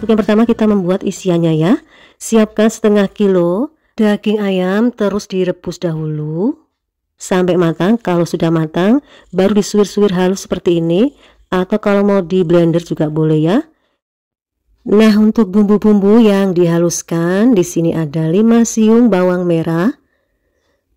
Untuk yang pertama kita membuat isiannya ya. Siapkan setengah kilo daging ayam, terus direbus dahulu sampai matang. Kalau sudah matang baru disuir-suir halus seperti ini, atau kalau mau di blender juga boleh ya. Nah, untuk bumbu-bumbu yang dihaluskan di sini ada 5 siung bawang merah,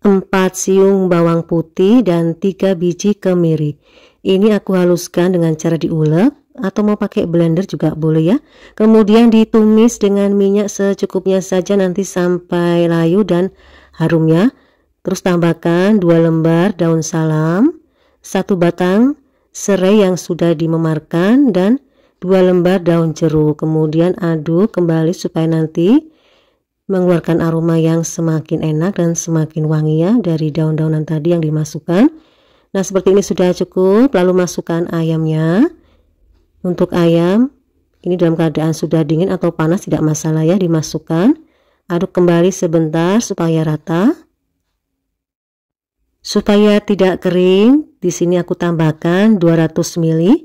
4 siung bawang putih, dan 3 biji kemiri. Ini aku haluskan dengan cara diulek atau mau pakai blender juga boleh ya. Kemudian ditumis dengan minyak secukupnya saja nanti sampai layu dan harum ya. Terus tambahkan 2 lembar daun salam, 1 batang serai yang sudah dimemarkan, dan 2 lembar daun jeruk. Kemudian aduk kembali supaya nanti mengeluarkan aroma yang semakin enak dan semakin wangi ya dari daun-daunan tadi yang dimasukkan. Nah, seperti ini sudah cukup. Lalu masukkan ayamnya. Untuk ayam ini dalam keadaan sudah dingin atau panas tidak masalah ya, dimasukkan. Aduk kembali sebentar supaya rata. Supaya tidak kering, di sini aku tambahkan 200 ml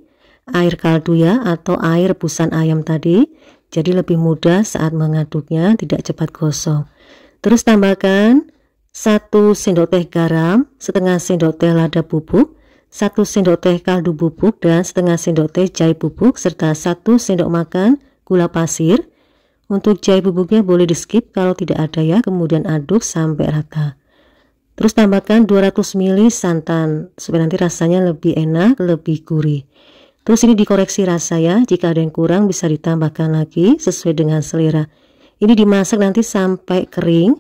air kaldu ya, atau air rebusan ayam tadi. Jadi lebih mudah saat mengaduknya, tidak cepat gosong. Terus tambahkan 1 sendok teh garam, setengah sendok teh lada bubuk, 1 sendok teh kaldu bubuk, dan setengah sendok teh jahe bubuk, serta 1 sendok makan gula pasir. Untuk jahe bubuknya boleh di skip kalau tidak ada ya. Kemudian aduk sampai rata. Terus tambahkan 200 ml santan supaya nanti rasanya lebih enak, lebih gurih. Terus ini dikoreksi rasa ya, jika ada yang kurang bisa ditambahkan lagi sesuai dengan selera. Ini dimasak nanti sampai kering.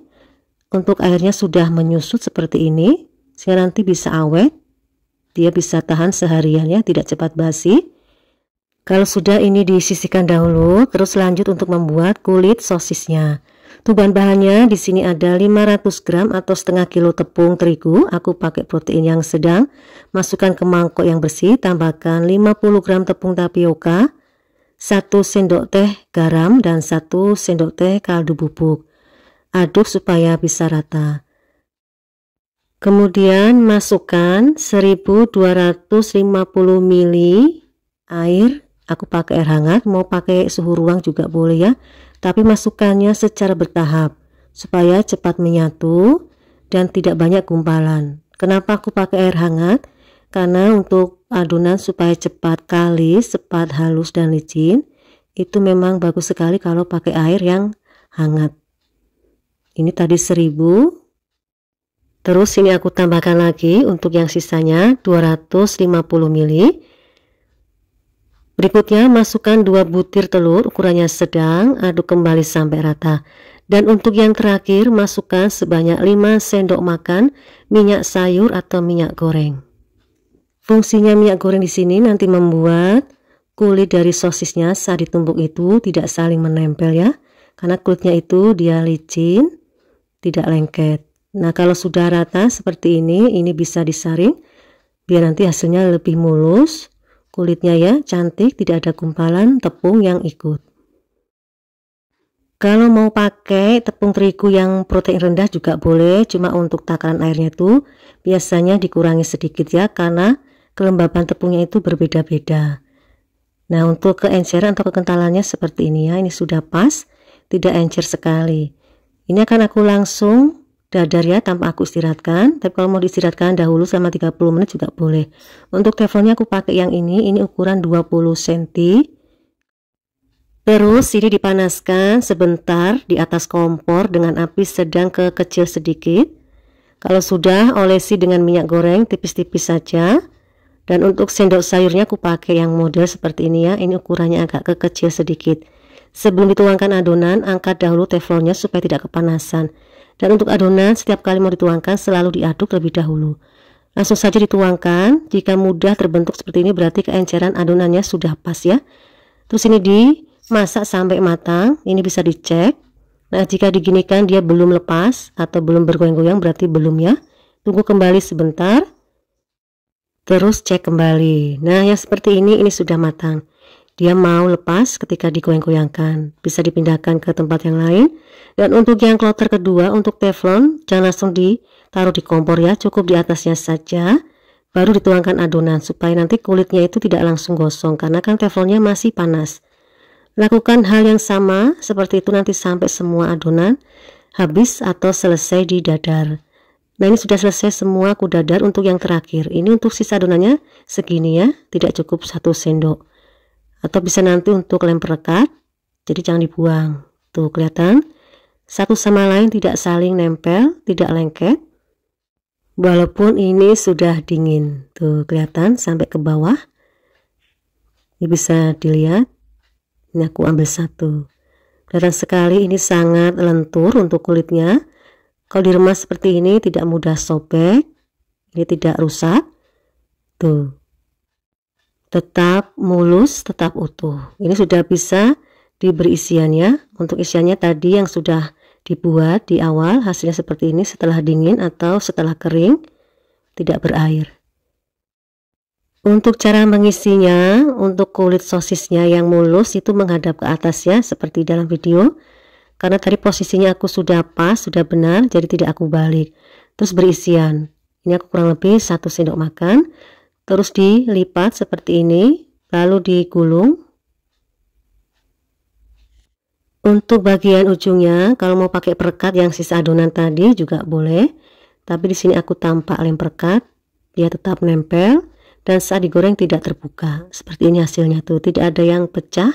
Untuk airnya sudah menyusut seperti ini, sehingga nanti bisa awet. Dia bisa tahan seharian ya, tidak cepat basi. Kalau sudah ini disisihkan dahulu, terus lanjut untuk membuat kulit sosisnya. Tuh bahan-bahannya di sini ada 500 gram atau setengah kilo tepung terigu. Aku pakai protein yang sedang. Masukkan ke mangkok yang bersih, tambahkan 50 gram tepung tapioka, 1 sendok teh garam, dan 1 sendok teh kaldu bubuk. Aduk supaya bisa rata. Kemudian masukkan 1250 ml air. Aku pakai air hangat, mau pakai suhu ruang juga boleh ya. Tapi masukkannya secara bertahap supaya cepat menyatu dan tidak banyak gumpalan. Kenapa aku pakai air hangat? Karena untuk adonan supaya cepat kalis, cepat halus dan licin, itu memang bagus sekali kalau pakai air yang hangat. Ini tadi 1000. Terus ini aku tambahkan lagi untuk yang sisanya 250 ml. Berikutnya masukkan 2 butir telur ukurannya sedang, aduk kembali sampai rata. Dan untuk yang terakhir masukkan sebanyak 5 sendok makan minyak sayur atau minyak goreng. Fungsinya minyak goreng di sini nanti membuat kulit dari sosisnya saat ditumbuk itu tidak saling menempel ya. Karena kulitnya itu dia licin, tidak lengket. Nah, kalau sudah rata seperti ini bisa disaring biar nanti hasilnya lebih mulus. Kulitnya ya cantik, tidak ada gumpalan tepung yang ikut. Kalau mau pakai tepung terigu yang protein rendah juga boleh, cuma untuk takaran airnya itu biasanya dikurangi sedikit ya, karena kelembaban tepungnya itu berbeda-beda. Nah, untuk keenceran atau kekentalannya seperti ini ya, ini sudah pas, tidak encer sekali. Ini akan aku langsung dadar ya, tanpa aku istirahatkan. Tapi kalau mau diistirahatkan dahulu selama 30 menit juga boleh. Untuk teflonnya aku pakai yang ini ukuran 20 cm. Terus ini dipanaskan sebentar di atas kompor dengan api sedang ke kecil sedikit. Kalau sudah, olesi dengan minyak goreng tipis-tipis saja. Dan untuk sendok sayurnya aku pakai yang model seperti ini ya, ini ukurannya agak kekecil sedikit. Sebelum dituangkan adonan, angkat dahulu teflonnya supaya tidak kepanasan. Dan untuk adonan setiap kali mau dituangkan selalu diaduk terlebih dahulu. Langsung saja dituangkan. Jika mudah terbentuk seperti ini berarti keenceran adonannya sudah pas ya. Terus ini dimasak sampai matang. Ini bisa dicek. Nah, jika diginikan dia belum lepas atau belum bergoyang-goyang berarti belum ya. Tunggu kembali sebentar. Terus cek kembali. Nah, yang seperti ini sudah matang. Dia mau lepas ketika digoyang-goyangkan, bisa dipindahkan ke tempat yang lain. Dan untuk yang kloter kedua, untuk teflon jangan langsung ditaruh di kompor ya, cukup di atasnya saja, baru dituangkan adonan supaya nanti kulitnya itu tidak langsung gosong karena kan teflonnya masih panas. Lakukan hal yang sama seperti itu nanti sampai semua adonan habis atau selesai di dadar. Nah, ini sudah selesai semua aku dadar untuk yang terakhir. Ini untuk sisa adonannya segini ya, tidak cukup 1 sendok. Atau bisa nanti untuk lem perekat, jadi jangan dibuang. Tuh kelihatan, satu sama lain tidak saling nempel, tidak lengket. Walaupun ini sudah dingin. Tuh kelihatan sampai ke bawah. Ini bisa dilihat. Ini aku ambil satu. Kelihatan sekali ini sangat lentur untuk kulitnya. Kalau diremas seperti ini tidak mudah sobek. Ini tidak rusak. Tuh. Tetap mulus, tetap utuh. Ini sudah bisa diberi isiannya. Untuk isiannya tadi yang sudah dibuat di awal, hasilnya seperti ini setelah dingin atau setelah kering, tidak berair. Untuk cara mengisinya, untuk kulit sosisnya yang mulus itu menghadap ke atas ya, seperti dalam video. Karena tadi posisinya aku sudah pas, sudah benar, jadi tidak aku balik. Terus berisian. Ini aku kurang lebih 1 sendok makan. Terus dilipat seperti ini, lalu digulung. Untuk bagian ujungnya, kalau mau pakai perekat yang sisa adonan tadi juga boleh. Tapi di sini aku tampak lem perekat, dia tetap nempel. Dan saat digoreng tidak terbuka. Seperti ini hasilnya tuh, tidak ada yang pecah,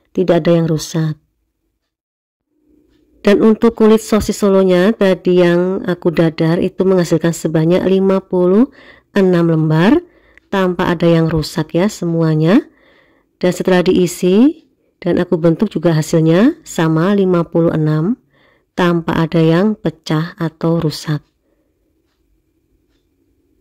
tidak ada yang rusak. Dan untuk kulit sosis solonya tadi yang aku dadar itu menghasilkan sebanyak 56 lembar tanpa ada yang rusak ya semuanya. Dan setelah diisi dan aku bentuk juga hasilnya sama 56 tanpa ada yang pecah atau rusak.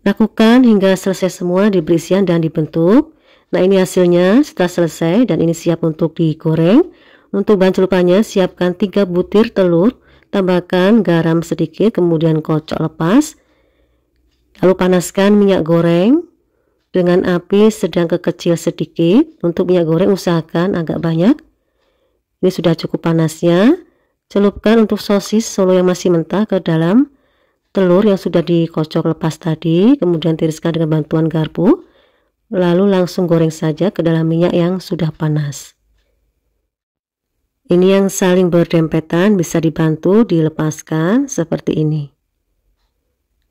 Lakukan hingga selesai semua diberi isian dan dibentuk. Nah, ini hasilnya setelah selesai dan ini siap untuk digoreng. Untuk bahan celupannya siapkan 3 butir telur, tambahkan garam sedikit, kemudian kocok lepas. Lalu panaskan minyak goreng dengan api sedang ke kecil sedikit. Untuk minyak goreng usahakan agak banyak. Ini sudah cukup panasnya. Celupkan untuk sosis solo yang masih mentah ke dalam telur yang sudah dikocok lepas tadi, kemudian tiriskan dengan bantuan garpu, lalu langsung goreng saja ke dalam minyak yang sudah panas. Ini yang saling berdempetan, bisa dibantu dilepaskan seperti ini.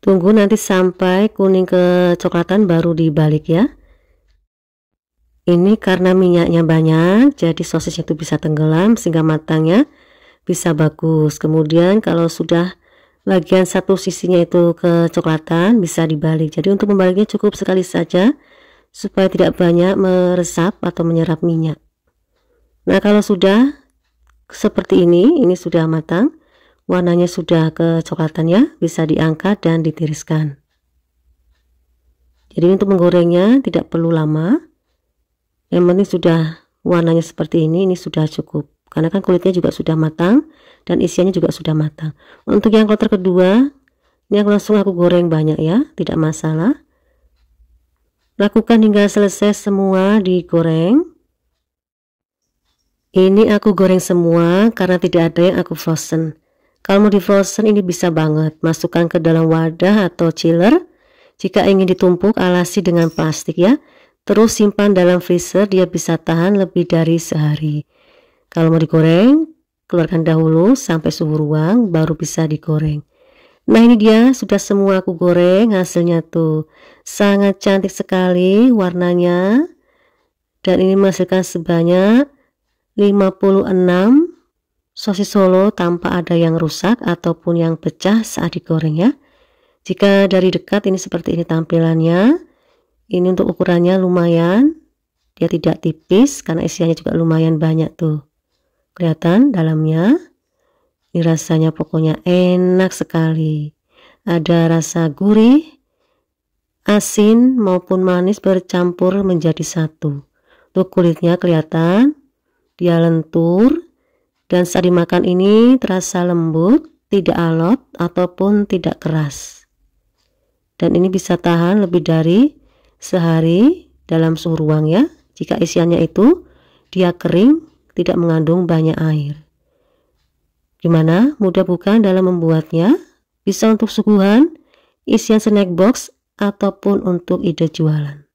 Tunggu nanti sampai kuning kecoklatan baru dibalik ya. Ini karena minyaknya banyak, jadi sosisnya itu bisa tenggelam sehingga matangnya bisa bagus. Kemudian kalau sudah bagian satu sisinya itu kecoklatan bisa dibalik. Jadi untuk membaliknya cukup sekali saja supaya tidak banyak meresap atau menyerap minyak. Nah, kalau sudah seperti ini sudah matang, warnanya sudah kecoklatan ya, bisa diangkat dan ditiriskan. Jadi untuk menggorengnya tidak perlu lama. Yang penting sudah warnanya seperti ini sudah cukup. Karena kan kulitnya juga sudah matang dan isiannya juga sudah matang. Untuk yang kloter kedua, ini aku langsung goreng banyak ya, tidak masalah. Lakukan hingga selesai semua digoreng. Ini aku goreng semua karena tidak ada yang aku frozen. Kalau mau di frozen ini bisa banget, masukkan ke dalam wadah atau chiller. Jika ingin ditumpuk alasi dengan plastik ya. Terus simpan dalam freezer, dia bisa tahan lebih dari sehari. Kalau mau digoreng, keluarkan dahulu sampai suhu ruang, baru bisa digoreng. Nah, ini dia sudah semua aku goreng, hasilnya tuh sangat cantik sekali warnanya. Dan ini menghasilkan sebanyak 56 sosis solo tanpa ada yang rusak ataupun yang pecah saat digoreng ya. Jika dari dekat ini seperti ini tampilannya. Ini untuk ukurannya lumayan, dia tidak tipis karena isiannya juga lumayan banyak tuh. Kelihatan dalamnya. Ini rasanya pokoknya enak sekali. Ada rasa gurih, asin maupun manis bercampur menjadi satu. Untuk kulitnya kelihatan dia lentur dan saat dimakan ini terasa lembut, tidak alot ataupun tidak keras. Dan ini bisa tahan lebih dari sehari dalam suhu ruang ya. Jika isiannya itu dia kering, tidak mengandung banyak air. Gimana? Mudah bukan dalam membuatnya? Bisa untuk suguhan, isian snack box, ataupun untuk ide jualan.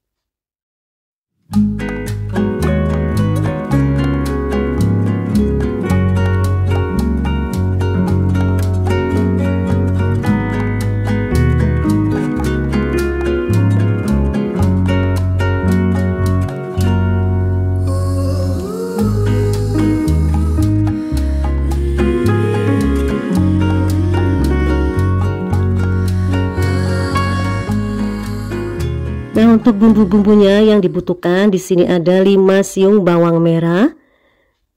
Nah, untuk bumbu-bumbunya yang dibutuhkan di sini ada 5 siung bawang merah,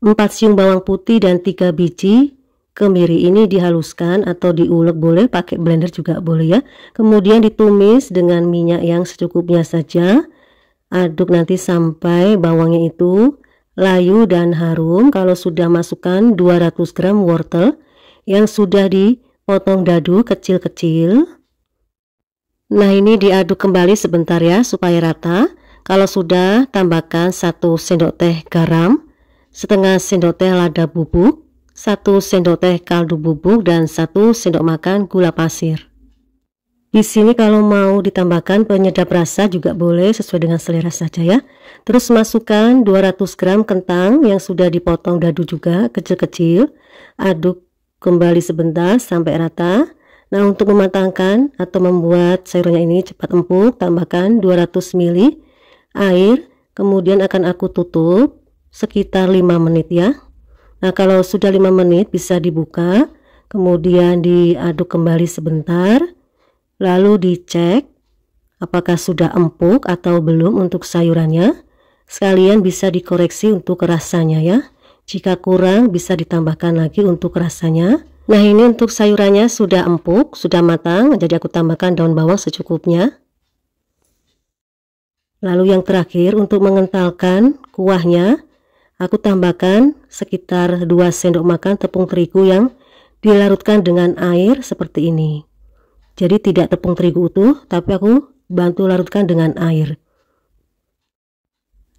4 siung bawang putih dan 3 biji kemiri. Ini dihaluskan atau diulek boleh, pakai blender juga boleh ya. Kemudian ditumis dengan minyak yang secukupnya saja. Aduk nanti sampai bawangnya itu layu dan harum. Kalau sudah masukkan 200 gram wortel yang sudah dipotong dadu kecil-kecil. Nah, ini diaduk kembali sebentar ya supaya rata. Kalau sudah, tambahkan 1 sendok teh garam, setengah sendok teh lada bubuk, 1 sendok teh kaldu bubuk, dan 1 sendok makan gula pasir. Di sini kalau mau ditambahkan penyedap rasa juga boleh, sesuai dengan selera saja ya. Terus masukkan 200 gram kentang yang sudah dipotong dadu juga kecil-kecil. Aduk kembali sebentar sampai rata. Nah, untuk mematangkan atau membuat sayurnya ini cepat empuk, tambahkan 200 ml air, kemudian akan aku tutup sekitar 5 menit ya. Nah, kalau sudah 5 menit bisa dibuka, kemudian diaduk kembali sebentar, lalu dicek apakah sudah empuk atau belum untuk sayurannya. Sekalian bisa dikoreksi untuk rasanya ya. Jika kurang bisa ditambahkan lagi untuk rasanya. Nah, ini untuk sayurannya sudah empuk, sudah matang, jadi aku tambahkan daun bawang secukupnya. Lalu yang terakhir untuk mengentalkan kuahnya, aku tambahkan sekitar 2 sendok makan tepung terigu yang dilarutkan dengan air seperti ini. Jadi tidak tepung terigu utuh, tapi aku bantu larutkan dengan air.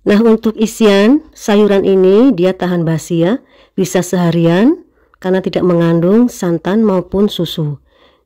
Nah, untuk isian sayuran ini dia tahan basi ya, bisa seharian karena tidak mengandung santan maupun susu.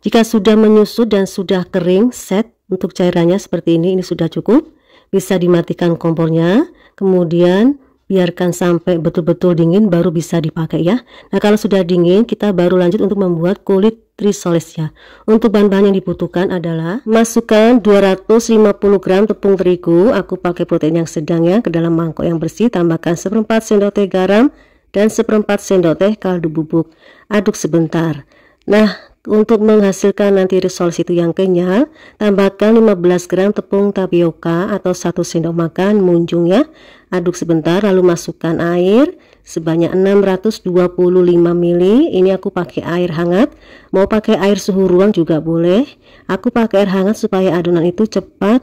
Jika sudah menyusut dan sudah kering set untuk cairannya seperti ini sudah cukup. Bisa dimatikan kompornya, kemudian biarkan sampai betul-betul dingin baru bisa dipakai ya. Nah, kalau sudah dingin kita baru lanjut untuk membuat kulit risolesnya. Untuk bahan-bahan yang dibutuhkan adalah masukkan 250 gram tepung terigu, aku pakai protein yang sedang ya, ke dalam mangkok yang bersih. Tambahkan 1/4 sendok teh garam dan 1/4 sendok teh kaldu bubuk. Aduk sebentar. Nah, untuk menghasilkan nanti risoles itu yang kenyal, tambahkan 15 gram tepung tapioka atau 1 sendok makan munjung ya. Aduk sebentar lalu masukkan air sebanyak 625 ml. Ini aku pakai air hangat, mau pakai air suhu ruang juga boleh. Aku pakai air hangat supaya adonan itu cepat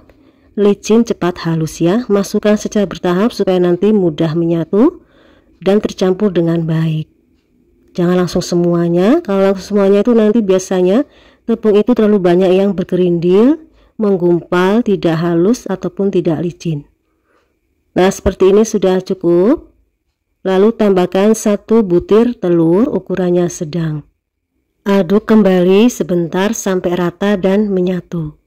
licin, cepat halus ya. Masukkan secara bertahap supaya nanti mudah menyatu dan tercampur dengan baik. Jangan langsung semuanya, kalau langsung semuanya itu nanti biasanya tepung itu terlalu banyak yang bergerindil, menggumpal, tidak halus ataupun tidak licin. Nah, seperti ini sudah cukup. Lalu tambahkan 1 butir telur, ukurannya sedang. Aduk kembali sebentar sampai rata dan menyatu.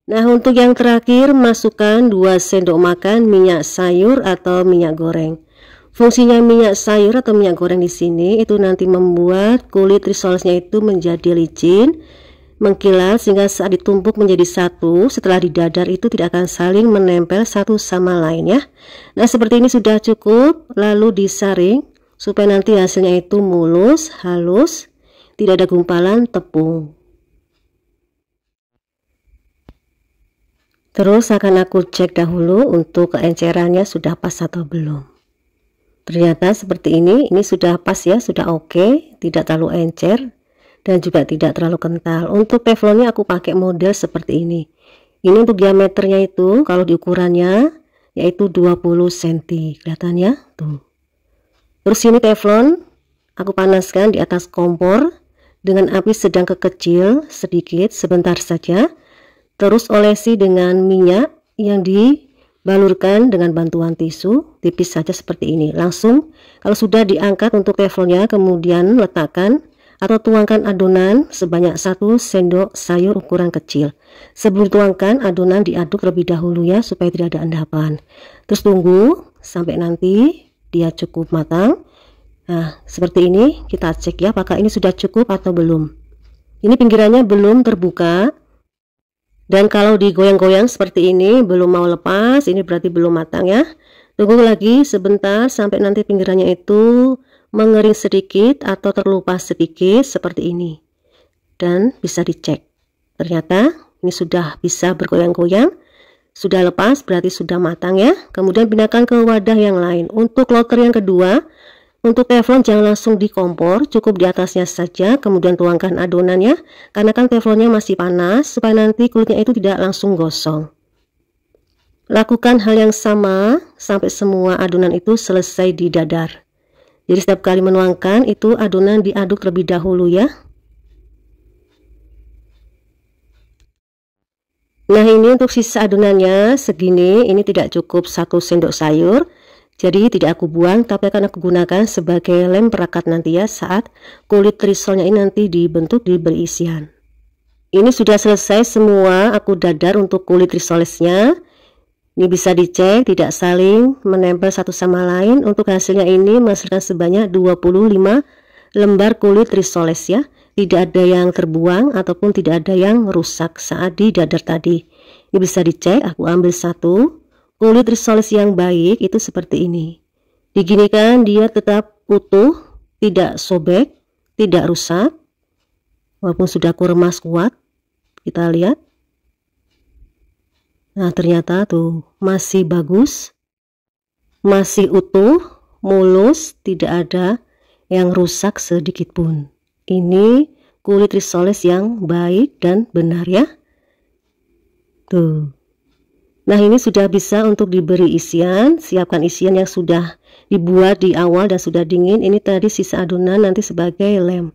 Nah, untuk yang terakhir masukkan 2 sendok makan minyak sayur atau minyak goreng. Fungsinya minyak sayur atau minyak goreng di sini itu nanti membuat kulit risolesnya itu menjadi licin, mengkilat, sehingga saat ditumpuk menjadi satu, setelah didadar itu tidak akan saling menempel satu sama lain ya. Nah, seperti ini sudah cukup, lalu disaring supaya nanti hasilnya itu mulus, halus, tidak ada gumpalan tepung. Terus akan aku cek dahulu untuk keencerannya sudah pas atau belum. Ternyata seperti ini sudah pas ya, sudah oke, tidak terlalu encer dan juga tidak terlalu kental. Untuk teflonnya aku pakai model seperti ini. Ini untuk diameternya itu kalau diukurannya yaitu 20 cm, kelihatannya tuh. Terus ini teflon aku panaskan di atas kompor dengan api sedang ke kecil sedikit sebentar saja. Terus olesi dengan minyak yang dibalurkan dengan bantuan tisu tipis saja seperti ini. Langsung kalau sudah diangkat untuk teflonnya, kemudian letakkan atau tuangkan adonan sebanyak 1 sendok sayur ukuran kecil. Sebelum tuangkan adonan diaduk terlebih dahulu ya, supaya tidak ada endapan. Terus tunggu sampai nanti dia cukup matang. Nah, seperti ini kita cek ya, apakah ini sudah cukup atau belum. Ini pinggirannya belum terbuka. Dan kalau digoyang-goyang seperti ini belum mau lepas, ini berarti belum matang ya. Tunggu lagi sebentar sampai nanti pinggirannya itu mengering sedikit atau terlupas sedikit seperti ini. Dan bisa dicek. Ternyata ini sudah bisa bergoyang-goyang. Sudah lepas berarti sudah matang ya. Kemudian pindahkan ke wadah yang lain. Untuk loker yang kedua, untuk teflon jangan langsung di kompor, cukup di atasnya saja. Kemudian tuangkan adonannya, karena kan teflonnya masih panas, supaya nanti kulitnya itu tidak langsung gosong. Lakukan hal yang sama sampai semua adonan itu selesai didadar. Jadi setiap kali menuangkan itu adonan diaduk terlebih dahulu ya. Nah ini untuk sisa adonannya segini, ini tidak cukup 1 sendok sayur. Jadi tidak aku buang, tapi akan aku gunakan sebagai lem perekat nanti ya, saat kulit risolnya ini nanti dibentuk diberi isian. Ini sudah selesai semua aku dadar untuk kulit risolesnya. Ini bisa dicek tidak saling menempel satu sama lain. Untuk hasilnya ini menghasilkan sebanyak 25 lembar kulit risoles ya. Tidak ada yang terbuang ataupun tidak ada yang rusak saat didadar tadi. Ini bisa dicek, aku ambil satu. Kulit risoles yang baik itu seperti ini. Diginikan dia tetap utuh, tidak sobek, tidak rusak. Walaupun sudah aku remas kuat, kita lihat. Nah ternyata tuh masih bagus, masih utuh, mulus, tidak ada yang rusak sedikit pun. Ini kulit risoles yang baik dan benar ya. Tuh. Nah ini sudah bisa untuk diberi isian. Siapkan isian yang sudah dibuat di awal dan sudah dingin. Ini tadi sisa adonan nanti sebagai lem.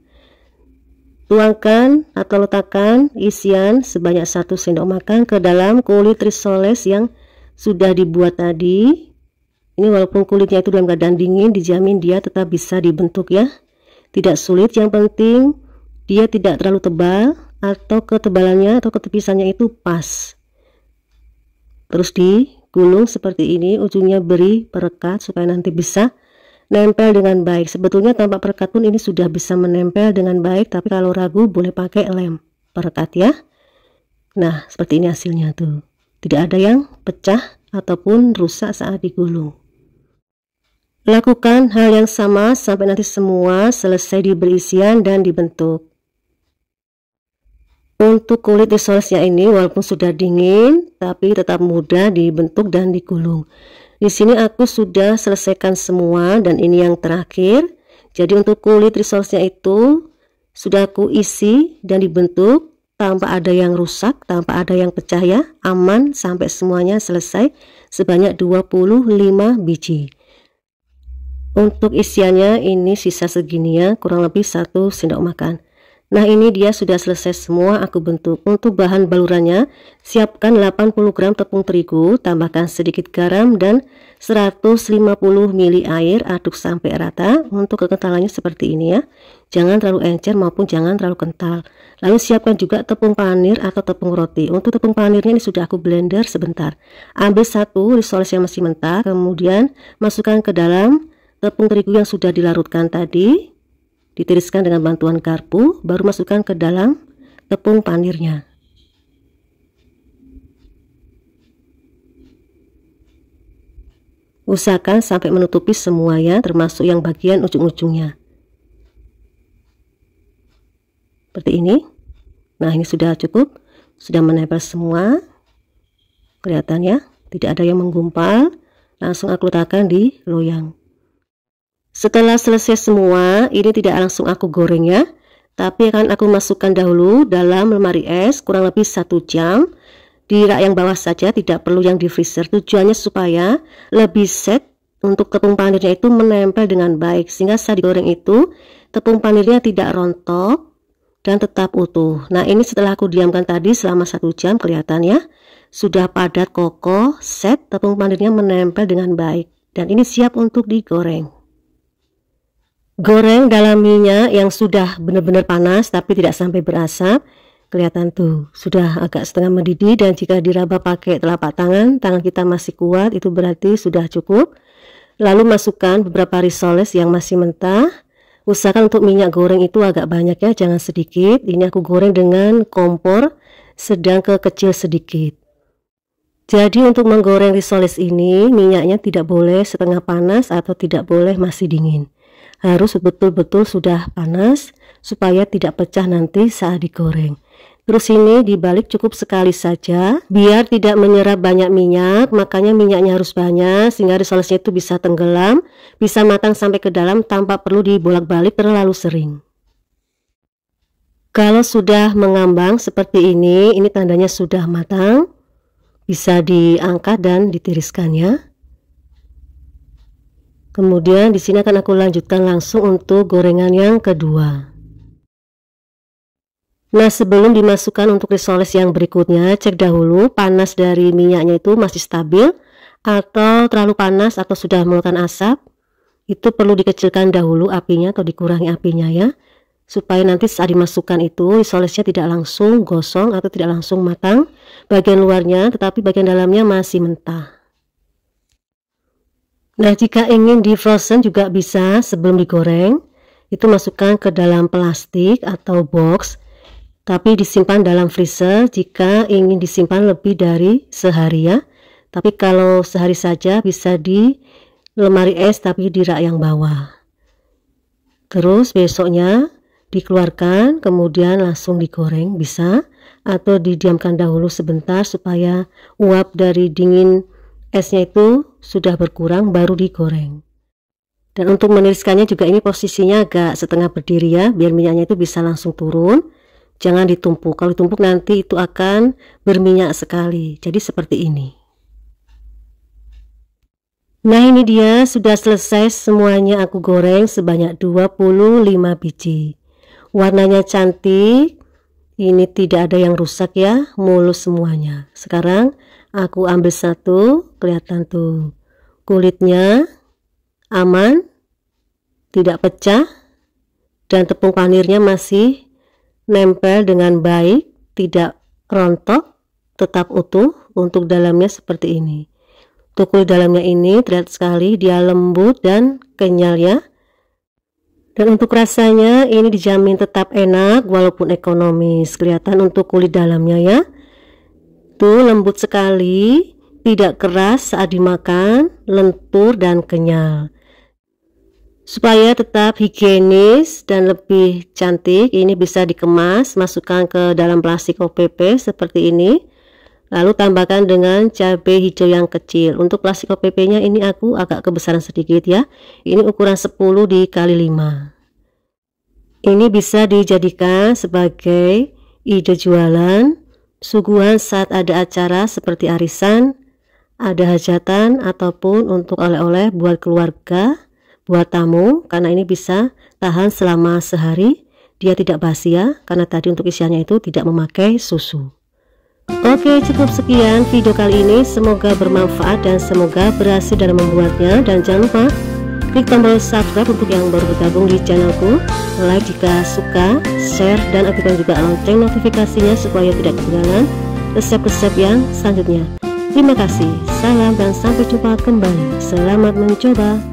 Tuangkan atau letakkan isian sebanyak 1 sendok makan ke dalam kulit risoles yang sudah dibuat tadi. Ini walaupun kulitnya itu dalam keadaan dingin, dijamin dia tetap bisa dibentuk ya. Tidak sulit, yang penting dia tidak terlalu tebal atau ketebalannya atau ketepisannya itu pas. Terus digulung seperti ini, ujungnya beri perekat supaya nanti bisa nempel dengan baik. Sebetulnya tanpa perekat pun ini sudah bisa menempel dengan baik, tapi kalau ragu boleh pakai lem perekat ya. Nah seperti ini hasilnya tuh, tidak ada yang pecah ataupun rusak saat digulung. Lakukan hal yang sama sampai nanti semua selesai diberi isian dan dibentuk. Untuk kulit risolesnya ini walaupun sudah dingin tapi tetap mudah dibentuk dan digulung. Di sini aku sudah selesaikan semua dan ini yang terakhir. Jadi untuk kulit risolesnya itu sudah aku isi dan dibentuk tanpa ada yang rusak, tanpa ada yang pecah ya, aman sampai semuanya selesai sebanyak 25 biji. Untuk isiannya ini sisa segini ya, kurang lebih 1 sendok makan. Nah ini dia sudah selesai semua aku bentuk. Untuk bahan balurannya, siapkan 80 gram tepung terigu, tambahkan sedikit garam dan 150 ml air, aduk sampai rata. Untuk kekentalannya seperti ini ya, jangan terlalu encer maupun jangan terlalu kental. Lalu siapkan juga tepung panir atau tepung roti. Untuk tepung panirnya ini sudah aku blender sebentar. Ambil 1 risoles yang masih mentah, kemudian masukkan ke dalam tepung terigu yang sudah dilarutkan tadi. Ditiriskan dengan bantuan garpu, baru masukkan ke dalam tepung panirnya. Usahakan sampai menutupi semuanya, termasuk yang bagian ujung-ujungnya. Seperti ini. Nah ini sudah cukup, sudah menempel semua. Kelihatannya tidak ada yang menggumpal. Langsung aku letakkan di loyang. Setelah selesai semua, ini tidak langsung aku goreng ya, tapi akan aku masukkan dahulu dalam lemari es kurang lebih 1 jam di rak yang bawah saja, tidak perlu yang di freezer. Tujuannya supaya lebih set untuk tepung panirnya itu menempel dengan baik, sehingga saat digoreng itu tepung panirnya tidak rontok dan tetap utuh. Nah ini setelah aku diamkan tadi selama 1 jam, kelihatannya sudah padat, kokoh, set, tepung panirnya menempel dengan baik dan ini siap untuk digoreng. Goreng dalam minyak yang sudah benar-benar panas tapi tidak sampai berasap. Kelihatan tuh sudah agak setengah mendidih, dan jika diraba pakai telapak tangan kita masih kuat, itu berarti sudah cukup. Lalu masukkan beberapa risoles yang masih mentah. Usahakan untuk minyak goreng itu agak banyak ya, jangan sedikit. Ini aku goreng dengan kompor sedang ke kecil sedikit. Jadi untuk menggoreng risoles ini minyaknya tidak boleh setengah panas atau tidak boleh masih dingin. Harus betul-betul sudah panas supaya tidak pecah nanti saat digoreng. Terus ini dibalik cukup sekali saja biar tidak menyerap banyak minyak, makanya minyaknya harus banyak sehingga risolesnya itu bisa tenggelam, bisa matang sampai ke dalam tanpa perlu dibolak-balik terlalu sering. Kalau sudah mengambang seperti ini tandanya sudah matang. Bisa diangkat dan ditiriskan ya. Kemudian di sini akan aku lanjutkan langsung untuk gorengan yang kedua. Nah, sebelum dimasukkan untuk risoles yang berikutnya, cek dahulu panas dari minyaknya itu masih stabil atau terlalu panas atau sudah mengeluarkan asap. Itu perlu dikecilkan dahulu apinya atau dikurangi apinya ya, supaya nanti saat dimasukkan itu risolesnya tidak langsung gosong atau tidak langsung matang bagian luarnya, tetapi bagian dalamnya masih mentah. Nah, jika ingin di frozen juga bisa sebelum digoreng, itu masukkan ke dalam plastik atau box, tapi disimpan dalam freezer jika ingin disimpan lebih dari sehari ya. Tapi kalau sehari saja bisa di lemari es tapi di rak yang bawah. Terus besoknya dikeluarkan kemudian langsung digoreng bisa, atau didiamkan dahulu sebentar supaya uap dari dingin esnya itu sudah berkurang baru digoreng. Dan untuk meniriskannya juga ini posisinya agak setengah berdiri ya, biar minyaknya itu bisa langsung turun. Jangan ditumpuk, kalau ditumpuk nanti itu akan berminyak sekali. Jadi seperti ini. Nah, ini dia sudah selesai semuanya aku goreng sebanyak 25 biji. Warnanya cantik. Ini tidak ada yang rusak ya, mulus semuanya. Sekarang aku ambil satu, kelihatan tuh kulitnya aman, tidak pecah, dan tepung panirnya masih nempel dengan baik, tidak rontok, tetap utuh. Untuk dalamnya seperti ini. Untuk kulit dalamnya ini terlihat sekali dia lembut dan kenyal ya. Dan untuk rasanya ini dijamin tetap enak walaupun ekonomis. Kelihatan untuk kulit dalamnya ya. Tuh lembut sekali, tidak keras saat dimakan, lentur dan kenyal. Supaya tetap higienis dan lebih cantik, ini bisa dikemas, masukkan ke dalam plastik OPP seperti ini. Lalu tambahkan dengan cabai hijau yang kecil. Untuk plastik OPP nya ini aku agak kebesaran sedikit ya. Ini ukuran 10 dikali 5. Ini bisa dijadikan sebagai ide jualan, suguhan saat ada acara seperti arisan, ada hajatan, ataupun untuk oleh-oleh buat keluarga, buat tamu, karena ini bisa tahan selama sehari. Dia tidak basi ya, karena tadi untuk isiannya itu tidak memakai susu. Oke, cukup sekian video kali ini, semoga bermanfaat dan semoga berhasil dalam membuatnya. Dan jangan lupa klik tombol subscribe untuk yang baru bergabung di channelku, like jika suka, share, dan aktifkan juga lonceng notifikasinya supaya tidak ketinggalan resep-resep yang selanjutnya. Terima kasih, salam dan sampai jumpa kembali. Selamat mencoba.